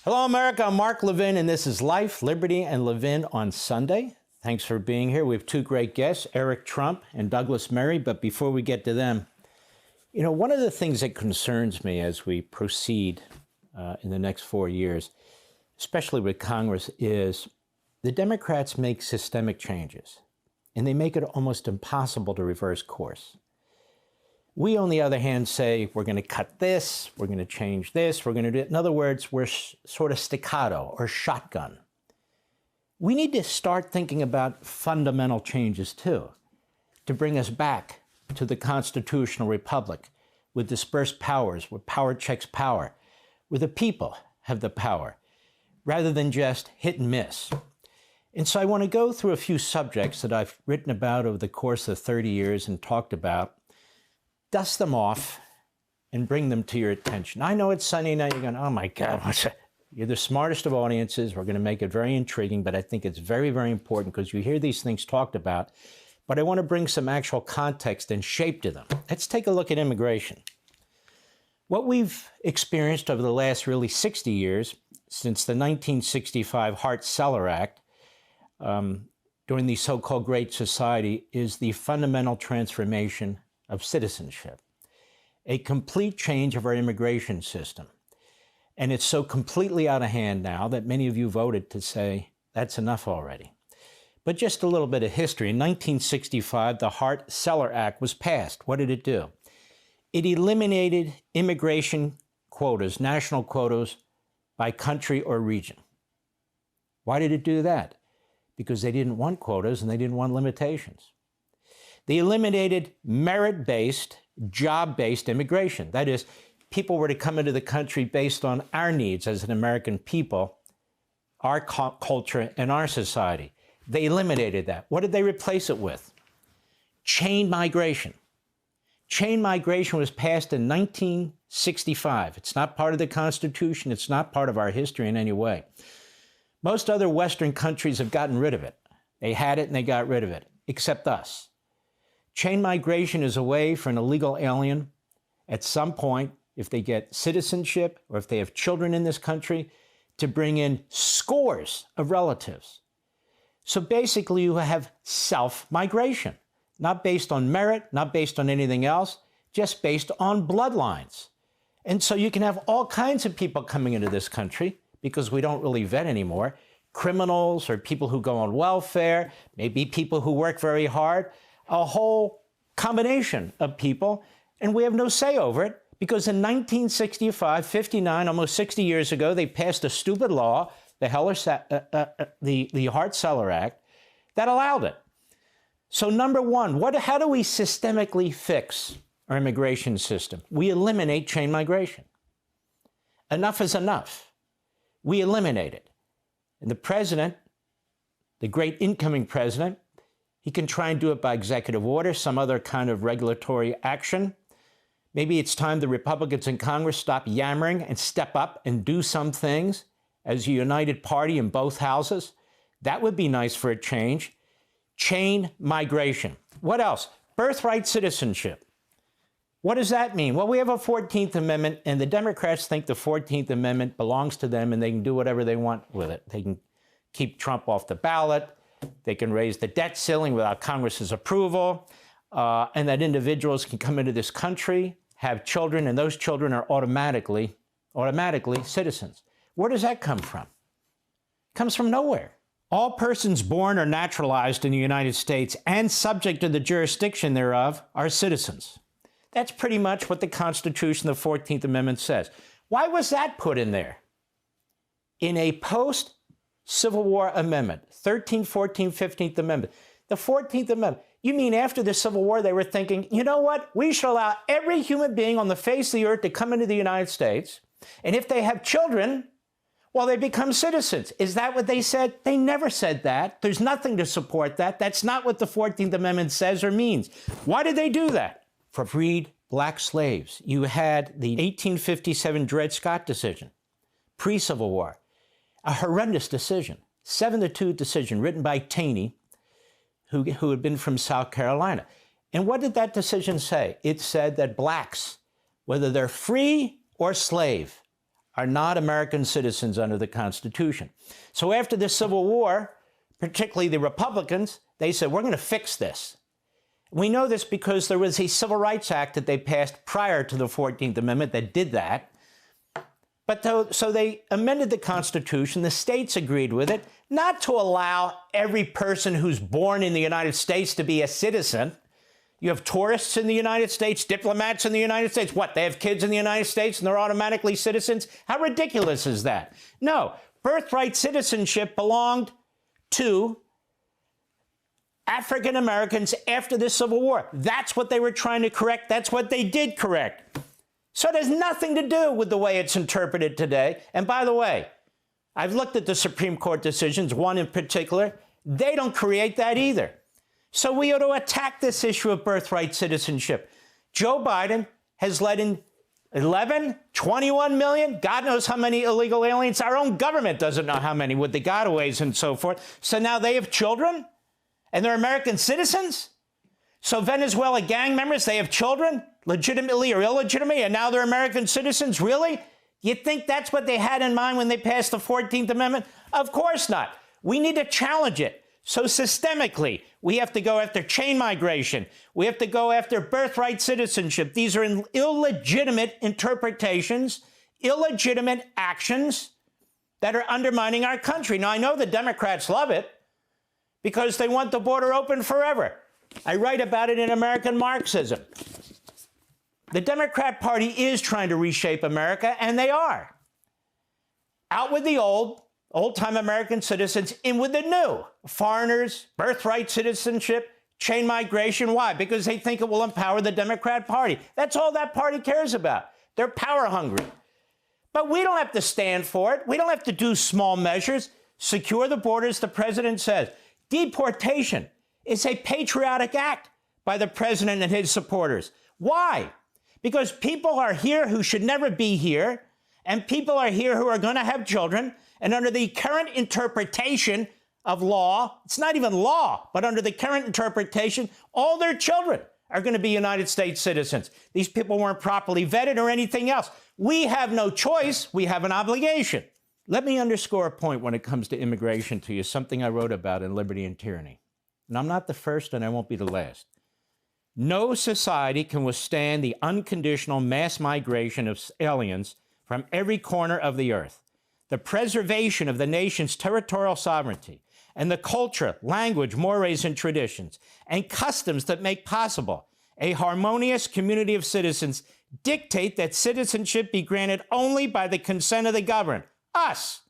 Hello, America. I'm Mark Levin, and this is Life, Liberty, and Levin on Sunday. Thanks for being here. We have two great guests, Eric Trump and Douglas Murray. But before we get to them, one of the things that concerns me as we proceed in the next 4 years, especially with Congress, is the Democrats make systemic changes, and they make it almost impossible to reverse course. We, on the other hand, say, we're going to cut this, we're going to change this, we're going to do it. In other words, we're sort of staccato or shotgun. We need to start thinking about fundamental changes, too, to bring us back to the constitutional republic with dispersed powers, where power checks power, where the people have the power, rather than just hit and miss. And so I want to go through a few subjects that I've written about over the course of 30 years and talked about, dust them off, and bring them to your attention. I know it's Sunday night, you're going, oh my God, what's that? You're the smartest of audiences. We're going to make it very intriguing, but I think it's very, very important because you hear these things talked about, but I want to bring some actual context and shape to them. Let's take a look at immigration. What we've experienced over the last really 60 years, since the 1965 Hart-Celler Act, during the so-called Great Society, is the fundamental transformation of citizenship, a complete change of our immigration system. And it's so completely out of hand now that many of you voted to say, that's enough already. But just a little bit of history. In 1965, the Hart-Celler Act was passed. What did it do? It eliminated immigration quotas, national quotas, by country or region. Why did it do that? Because they didn't want quotas and they didn't want limitations. They eliminated merit-based, job-based immigration. That is, people were to come into the country based on our needs as an American people, our culture, and our society. They eliminated that. What did they replace it with? Chain migration. Chain migration was passed in 1965. It's not part of the Constitution. It's not part of our history in any way. Most other Western countries have gotten rid of it. They had it and they got rid of it, except us. Chain migration is a way for an illegal alien at some point, if they get citizenship or if they have children in this country, to bring in scores of relatives. So basically you have self-migration, not based on merit, not based on anything else, just based on bloodlines. And so you can have all kinds of people coming into this country because we don't really vet anymore, criminals or people who go on welfare, maybe people who work very hard, a whole combination of people, and we have no say over it because in 1965, 59, almost 60 years ago, they passed a stupid law, the Hart-Celler Act, that allowed it. So number one, how do we systemically fix our immigration system? We eliminate chain migration. Enough is enough. We eliminate it. And the president, the great incoming president, he can try and do it by executive order, some other kind of regulatory action. Maybe it's time the Republicans in Congress stop yammering and step up and do some things as a united party in both houses. That would be nice for a change. Chain migration. What else? Birthright citizenship. What does that mean? Well, we have a 14th Amendment, and the Democrats think the 14th Amendment belongs to them and they can do whatever they want with it. They can keep Trump off the ballot. They can raise the debt ceiling without Congress's approval, and that individuals can come into this country, have children, and those children are automatically citizens. Where does that come from? It comes from nowhere. All persons born or naturalized in the United States and subject to the jurisdiction thereof are citizens. That's pretty much what the Constitution, the 14th Amendment, says. Why was that put in there? In a post-Civil War amendment, 13th, 14th, 15th Amendment. The 14th Amendment. You mean after the Civil War, they were thinking, you know what? We should allow every human being on the face of the earth to come into the United States. And if they have children, well, they become citizens. Is that what they said? They never said that. There's nothing to support that. That's not what the 14th Amendment says or means. Why did they do that? For freed black slaves. You had the 1857 Dred Scott decision, pre-Civil War. A horrendous decision, 7-2 decision written by Taney, who had been from South Carolina. And what did that decision say? It said that blacks, whether they're free or slave, are not American citizens under the Constitution. So after the Civil War, particularly the Republicans, they said, we're going to fix this. We know this because there was a Civil Rights Act that they passed prior to the 14th Amendment that did that. So they amended the Constitution. The states agreed with it, not to allow every person who's born in the United States to be a citizen. You have tourists in the United States, diplomats in the United States. What, they have kids in the United States and they're automatically citizens? How ridiculous is that? No, birthright citizenship belonged to African Americans after the Civil War. That's what they were trying to correct. That's what they did correct. So it has nothing to do with the way it's interpreted today. And by the way, I've looked at the Supreme Court decisions, one in particular. They don't create that either. So we ought to attack this issue of birthright citizenship. Joe Biden has let in 11, 21 million, God knows how many illegal aliens. Our own government doesn't know how many with the gotaways and so forth. So now they have children and they're American citizens. So Venezuela gang members, they have children, legitimately or illegitimately, and now they're American citizens? Really? You think that's what they had in mind when they passed the 14th Amendment? Of course not. We need to challenge it. So systemically, we have to go after chain migration. We have to go after birthright citizenship. These are illegitimate interpretations, illegitimate actions that are undermining our country. Now, I know the Democrats love it because they want the border open forever. I write about it in American Marxism. The Democrat Party is trying to reshape America, and they are. Out with the old-time American citizens, in with the new. Foreigners, birthright citizenship, chain migration. Why? Because they think it will empower the Democrat Party. That's all that party cares about. They're power hungry. But we don't have to stand for it. We don't have to do small measures. Secure the borders, the president says. Deportation is a patriotic act by the president and his supporters. Why? Because people are here who should never be here, and people are here who are going to have children, and under the current interpretation of law, it's not even law, but under the current interpretation, all their children are going to be United States citizens. These people weren't properly vetted or anything else. We have no choice. We have an obligation. Let me underscore a point when it comes to immigration to you, something I wrote about in Liberty and Tyranny. And I'm not the first, and I won't be the last. No society can withstand the unconditional mass migration of aliens from every corner of the earth. The preservation of the nation's territorial sovereignty and the culture, language, mores, and traditions, and customs that make possible a harmonious community of citizens dictate that citizenship be granted only by the consent of the governed, us,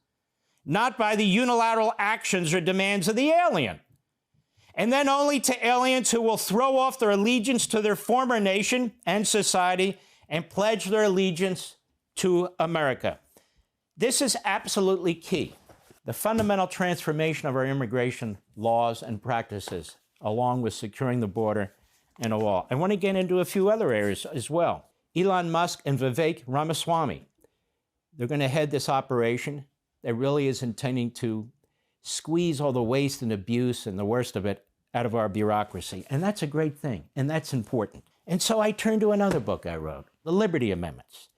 not by the unilateral actions or demands of the alien. And then only to aliens who will throw off their allegiance to their former nation and society and pledge their allegiance to America. This is absolutely key. The fundamental transformation of our immigration laws and practices, along with securing the border and a wall. I want to get into a few other areas as well. Elon Musk and Vivek Ramaswamy, they're going to head this operation that really is intending to squeeze all the waste and abuse and the worst of it out of our bureaucracy. And that's a great thing, and that's important. And so I turned to another book I wrote, The Liberty Amendments.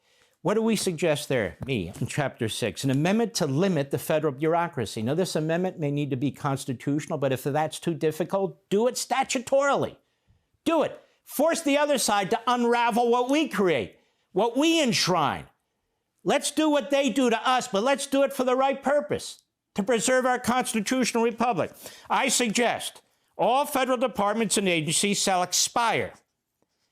What do we suggest there, me, in Chapter 6? An amendment to limit the federal bureaucracy. Now, this amendment may need to be constitutional, but if that's too difficult, do it statutorily. Do it. Force the other side to unravel what we create, what we enshrine. Let's do what they do to us, but let's do it for the right purpose, to preserve our constitutional republic. I suggest all federal departments and agencies shall expire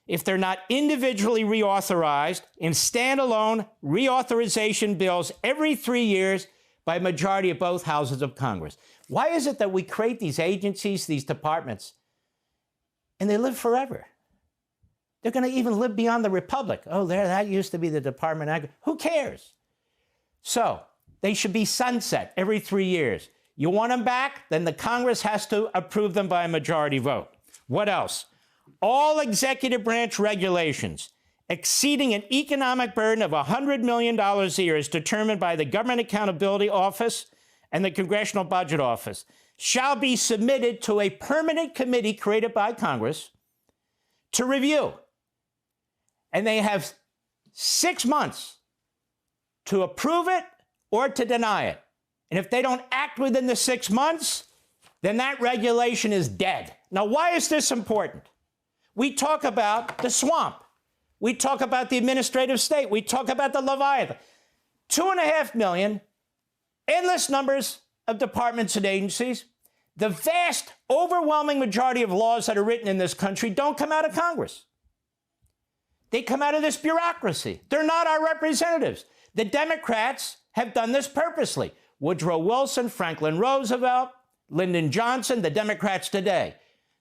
if they're not individually reauthorized in standalone reauthorization bills every 3 years by a majority of both houses of Congress. Why is it that we create these agencies, these departments, and they live forever? They're going to even live beyond the republic. Oh, that used to be the Department of Agriculture. Who cares? So they should be sunset every 3 years. You want them back? Then the Congress has to approve them by a majority vote. What else? All executive branch regulations exceeding an economic burden of $100 million a year is determined by the Government Accountability Office and the Congressional Budget Office shall be submitted to a permanent committee created by Congress to review. And they have 6 months to approve it or to deny it. And if they don't act within the 6 months, then that regulation is dead. Now, why is this important? We talk about the swamp. We talk about the administrative state. We talk about the Leviathan. 2.5 million, endless numbers of departments and agencies. The vast, overwhelming majority of laws that are written in this country don't come out of Congress. They come out of this bureaucracy. They're not our representatives. The Democrats have done this purposely. Woodrow Wilson, Franklin Roosevelt, Lyndon Johnson, the Democrats today.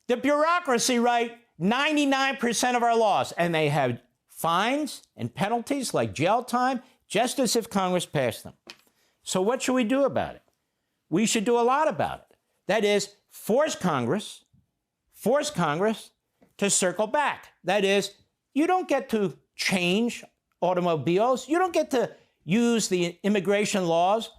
The bureaucracy write 99% of our laws, and they have fines and penalties like jail time, just as if Congress passed them. So what should we do about it? We should do a lot about it. That is, force Congress to circle back. That is, you don't get to change automobiles. You don't get to use the immigration laws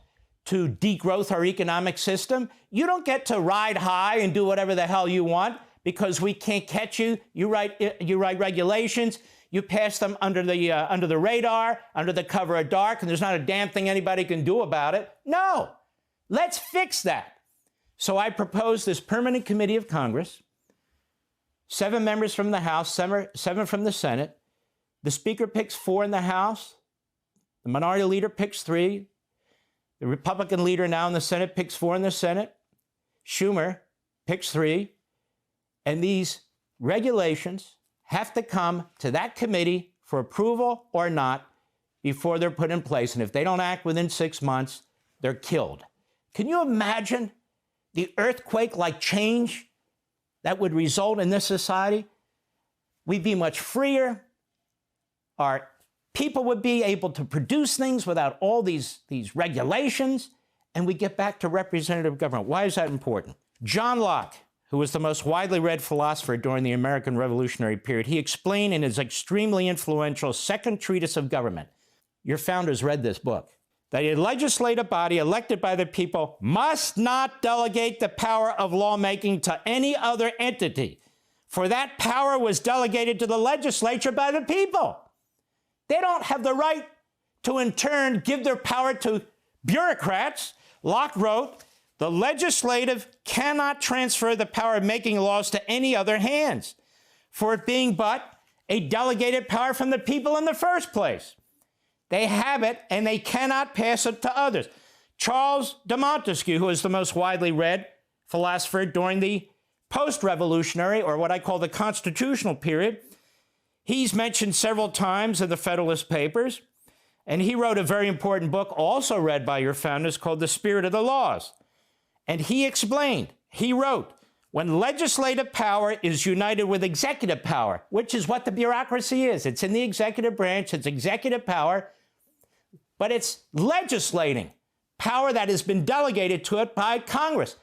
to degrowth our economic system. You don't get to ride high and do whatever the hell you want because we can't catch you. You write regulations. You pass them under the radar, under the cover of dark, and there's not a damn thing anybody can do about it. No, let's fix that. So I propose this permanent committee of Congress, 7 members from the House, 7 from the Senate. The Speaker picks 4 in the House. The Minority Leader picks 3. The Republican leader now in the Senate picks 4 in the Senate. Schumer picks 3. And these regulations have to come to that committee for approval or not before they're put in place. And if they don't act within 6 months, they're killed. Can you imagine the earthquake-like change that would result in this society? We'd be much freer. Our people would be able to produce things without all these regulations, and we get back to representative government. Why is that important? John Locke, who was the most widely read philosopher during the American Revolutionary period, he explained in his extremely influential Second Treatise of Government, your founders read this book, that a legislative body elected by the people must not delegate the power of lawmaking to any other entity, for that power was delegated to the legislature by the people. They don't have the right to, in turn, give their power to bureaucrats. Locke wrote, the legislative cannot transfer the power of making laws to any other hands, for it being but a delegated power from the people in the first place. They have it, and they cannot pass it to others. Charles de Montesquieu, who is the most widely read philosopher during the post-revolutionary, or what I call the constitutional period, he's mentioned several times in the Federalist Papers, and he wrote a very important book, also read by your founders, called The Spirit of the Laws. And he explained, he wrote, when legislative power is united with executive power, which is what the bureaucracy is. It's in the executive branch, it's executive power, but it's legislating power that has been delegated to it by Congress.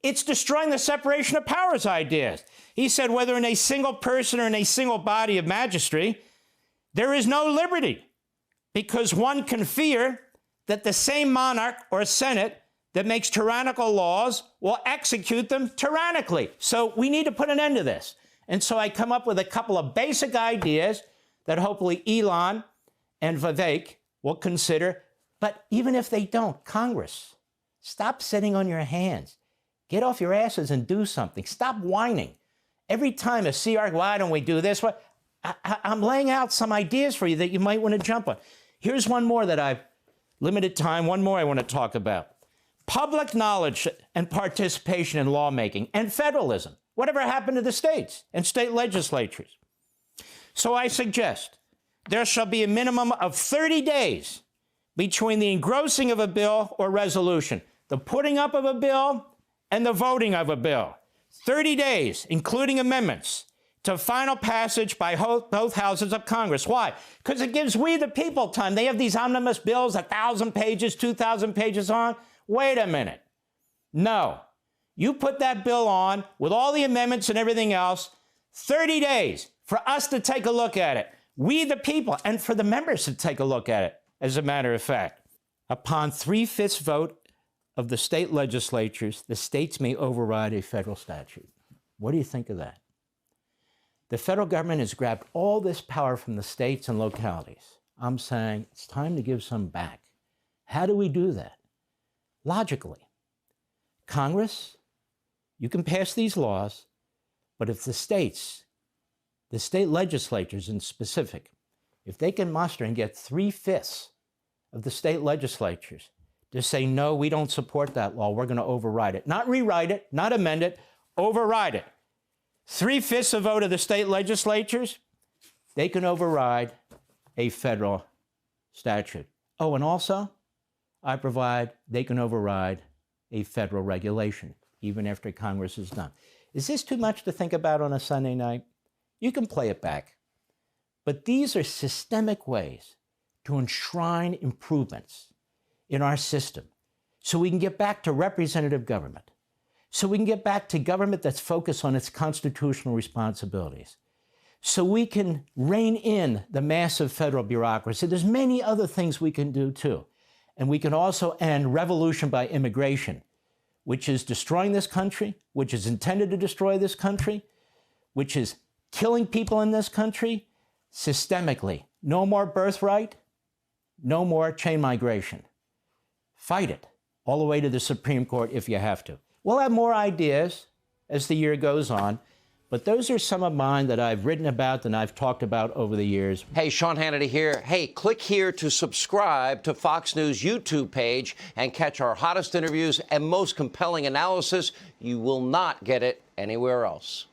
It's destroying the separation of powers ideas. He said, whether in a single person or in a single body of magistracy, there is no liberty, because one can fear that the same monarch or senate that makes tyrannical laws will execute them tyrannically. So we need to put an end to this. And so I come up with a couple of basic ideas that hopefully Elon and Vivek will consider. But even if they don't, Congress, stop sitting on your hands. Get off your asses and do something. Stop whining. Every time a CR, why don't we do this? I'm laying out some ideas for you that you might want to jump on. Here's one more that I've limited time. One more I want to talk about. Public knowledge and participation in lawmaking and federalism. Whatever happened to the states and state legislatures? So I suggest there shall be a minimum of 30 days between the engrossing of a bill or resolution, the putting up of a bill and the voting of a bill. 30 days, including amendments, to final passage by both houses of Congress. Why? Because it gives we the people time. They have these omnibus bills, 1,000 pages, 2,000 pages on. Wait a minute. No. You put that bill on with all the amendments and everything else, 30 days for us to take a look at it. We the people, and for the members to take a look at it, as a matter of fact. Upon 3/5 vote of the state legislatures, the states may override a federal statute. What do you think of that? The federal government has grabbed all this power from the states and localities. I'm saying it's time to give some back. How do we do that? Logically. Congress, you can pass these laws, but if the states, the state legislatures in specific, if they can muster and get 3/5 of the state legislatures to say, no, we don't support that law, we're going to override it. Not rewrite it, not amend it, override it. 3/5 of vote of the state legislatures, they can override a federal statute. Oh, and also, I provide they can override a federal regulation, even after Congress is done. Is this too much to think about on a Sunday night? You can play it back. But these are systemic ways to enshrine improvements in our system so we can get back to representative government, so we can get back to government that's focused on its constitutional responsibilities, so we can rein in the massive federal bureaucracy. There's many other things we can do too. And we can also end revolution by immigration, which is destroying this country, which is intended to destroy this country, which is killing people in this country systemically. No more birthright, no more chain migration. Fight it all the way to the Supreme Court if you have to. We'll have more ideas as the year goes on, but those are some of mine that I've written about and I've talked about over the years. Hey, Sean Hannity here. Hey, click here to subscribe to Fox News YouTube page and catch our hottest interviews and most compelling analysis. You will not get it anywhere else.